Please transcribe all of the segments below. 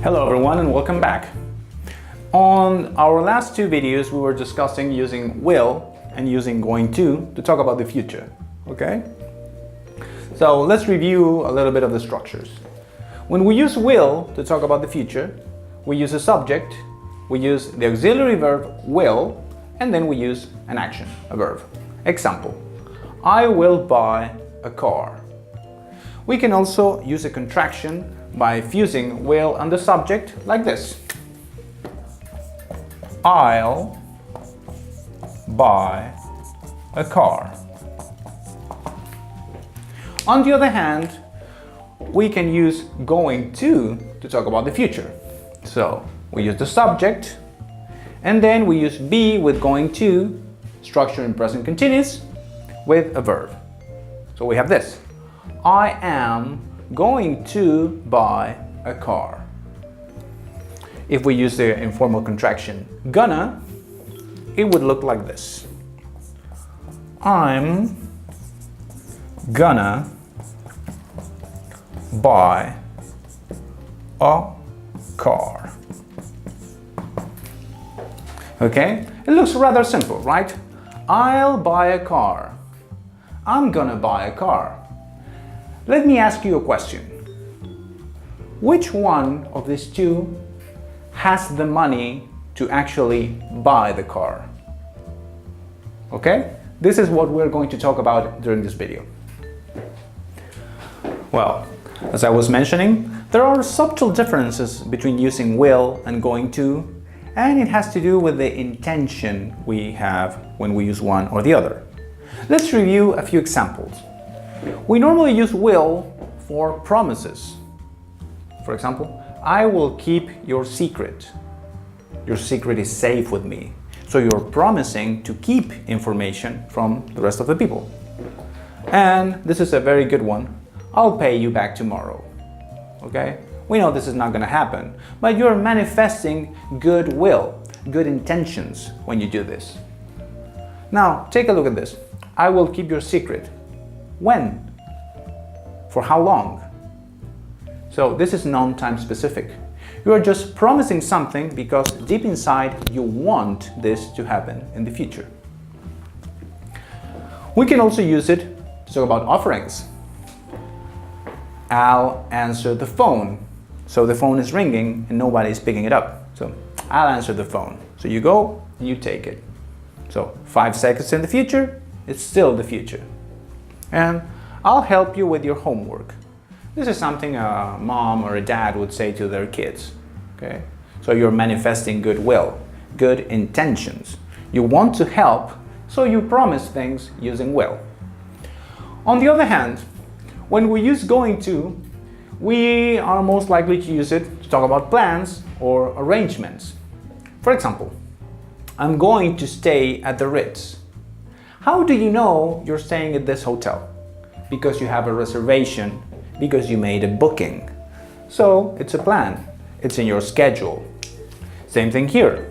Hello everyone and welcome back. On our last two videos we were discussing using will and using going to talk about the future, okay? So let's review a little bit of the structures. When we use will to talk about the future, we use a subject, we use the auxiliary verb will, and then we use an action, a verb. Example, I will buy a car. We can also use a contraction by fusing will and the subject like this. I'll buy a car. On the other hand, we can use going to talk about the future. So we use the subject and then we use be with going to, structure in present continuous with a verb. So we have this. I am going to buy a car. If we use the informal contraction gonna, it would look like this. I'm gonna buy a car. Okay? It looks rather simple, right? I'll buy a car. I'm gonna buy a car. Let me ask you a question. Which one of these two has the money to actually buy the car? Okay? This is what we're going to talk about during this video. Well, as I was mentioning, there are subtle differences between using will and going to, and it has to do with the intention we have when we use one or the other. Let's review a few examples. We normally use will for promises. For example, I will keep your secret. Your secret is safe with me. So you're promising to keep information from the rest of the people. And this is a very good one. I'll pay you back tomorrow. Okay? We know this is not going to happen, but you're manifesting goodwill, good intentions when you do this. Now, take a look at this. I will keep your secret. When? For how long? So this is non-time specific. You are just promising something because deep inside you want this to happen in the future. We can also use it to talk about offerings. I'll answer the phone. So the phone is ringing and nobody is picking it up. So I'll answer the phone. So you go and you take it. So 5 seconds in the future, it's still the future. And I'll help you with your homework. This is something a mom or a dad would say to their kids. Okay? So you're manifesting goodwill, good intentions. You want to help, so you promise things using will. On the other hand, when we use going to, we are most likely to use it to talk about plans or arrangements. For example, I'm going to stay at the Ritz. How do you know you're staying at this hotel? Because you have a reservation, because you made a booking. So it's a plan, it's in your schedule. Same thing here.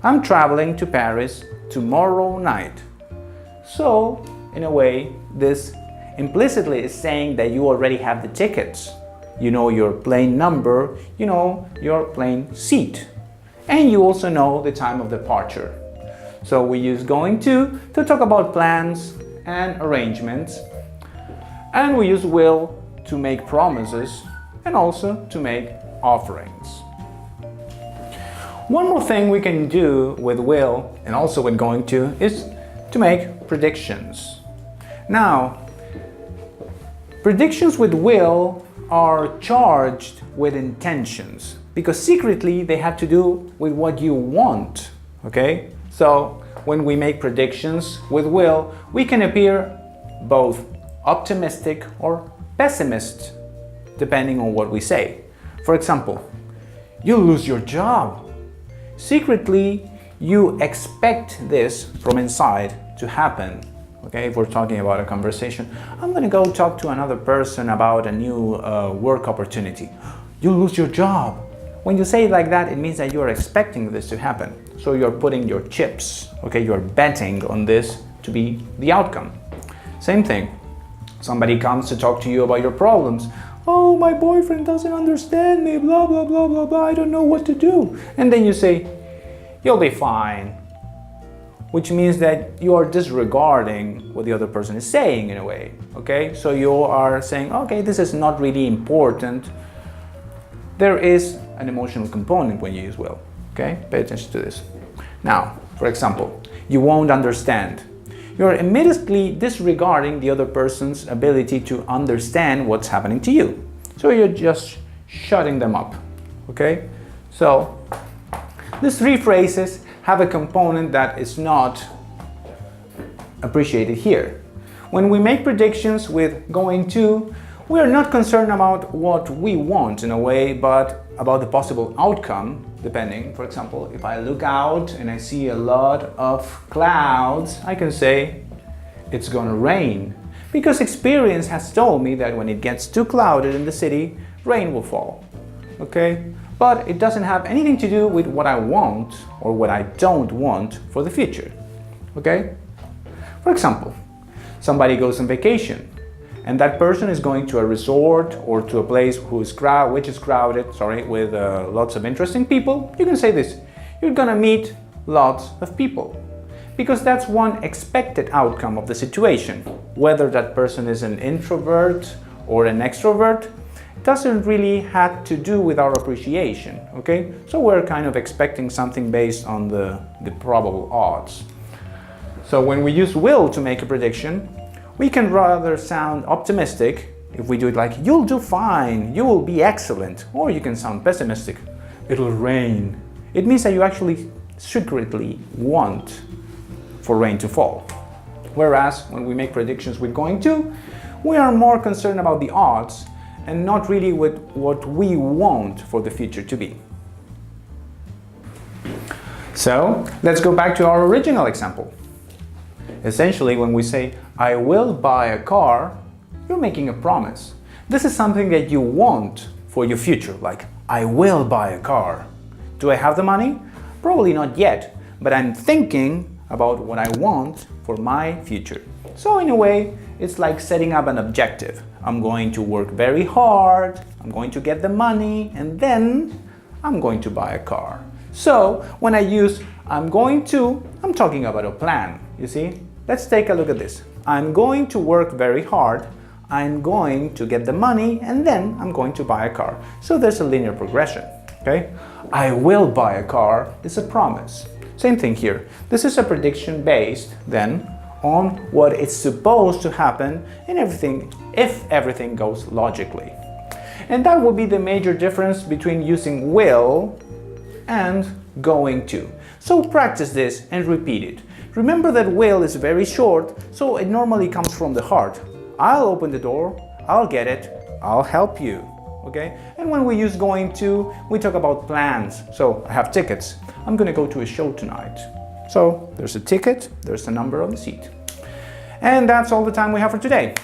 I'm traveling to Paris tomorrow night. So, in a way, this implicitly is saying that you already have the tickets. You know your plane number, you know your plane seat. And you also know the time of departure. So we use going to talk about plans and arrangements. And we use will to make promises and also to make offerings. One more thing we can do with will and also with going to is to make predictions. Now, predictions with will are charged with intentions because secretly they have to do with what you want, okay? So when we make predictions with will, we can appear both optimistic or pessimist, depending on what we say. For example, you'll lose your job. Secretly, you expect this from inside to happen. Okay, if we're talking about a conversation, I'm gonna go talk to another person about a new work opportunity. You'll lose your job. When you say it like that, it means that you're expecting this to happen. So you're putting your chips, okay, you're betting on this to be the outcome. Same thing. Somebody comes to talk to you about your problems. oh, my boyfriend doesn't understand me, blah, blah, blah, blah, blah, I don't know what to do. And then you say, you'll be fine. Which means that you are disregarding what the other person is saying in a way, okay? So you are saying, okay, this is not really important. There is an emotional component when you use will, okay? Pay attention to this. Now, for example, you won't understand. You're immediately disregarding the other person's ability to understand what's happening to you. So you're just shutting them up, okay? So these three phrases have a component that is not appreciated here. When we make predictions with going to, we are not concerned about what we want in a way, but about the possible outcome, depending. For example, if I look out and I see a lot of clouds, I can say it's gonna rain. Because experience has told me that when it gets too clouded in the city, rain will fall, okay? But it doesn't have anything to do with what I want or what I don't want for the future, okay? For example, somebody goes on vacation and that person is going to a resort or to a place which is crowded, with lots of interesting people. You can say this, you're gonna meet lots of people, because that's one expected outcome of the situation. Whether that person is an introvert or an extrovert doesn't really have to do with our appreciation, okay? So we're kind of expecting something based on the probable odds. So when we use will to make a prediction, we can rather sound optimistic if we do it like, you'll do fine, you will be excellent, or you can sound pessimistic, it'll rain. It means that you actually secretly want for rain to fall. Whereas when we make predictions with going to, we are more concerned about the odds and not really with what we want for the future to be. So let's go back to our original example. Essentially, when we say, I will buy a car, you're making a promise. This is something that you want for your future, like, I will buy a car. Do I have the money? Probably not yet, but I'm thinking about what I want for my future. So in a way, it's like setting up an objective. I'm going to work very hard, I'm going to get the money, and then I'm going to buy a car. So when I use I'm going to, I'm talking about a plan, you see? Let's take a look at this. I'm going to work very hard, I'm going to get the money, and then I'm going to buy a car. So there's a linear progression, okay? I will buy a car is a promise. Same thing here. This is a prediction based then on what is supposed to happen in everything if everything goes logically. And that will be the major difference between using will and going to. So practice this and repeat it. Remember that will is very short, so it normally comes from the heart. I'll open the door, I'll get it, I'll help you. Okay? And when we use going to, we talk about plans. So I have tickets. I'm gonna go to a show tonight. So there's a ticket, there's a number on the seat. And that's all the time we have for today.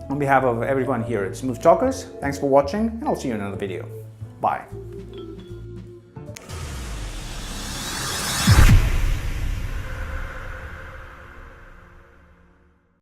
On behalf of everyone here at Smooth Talkers, thanks for watching, and I'll see you in another video. Bye.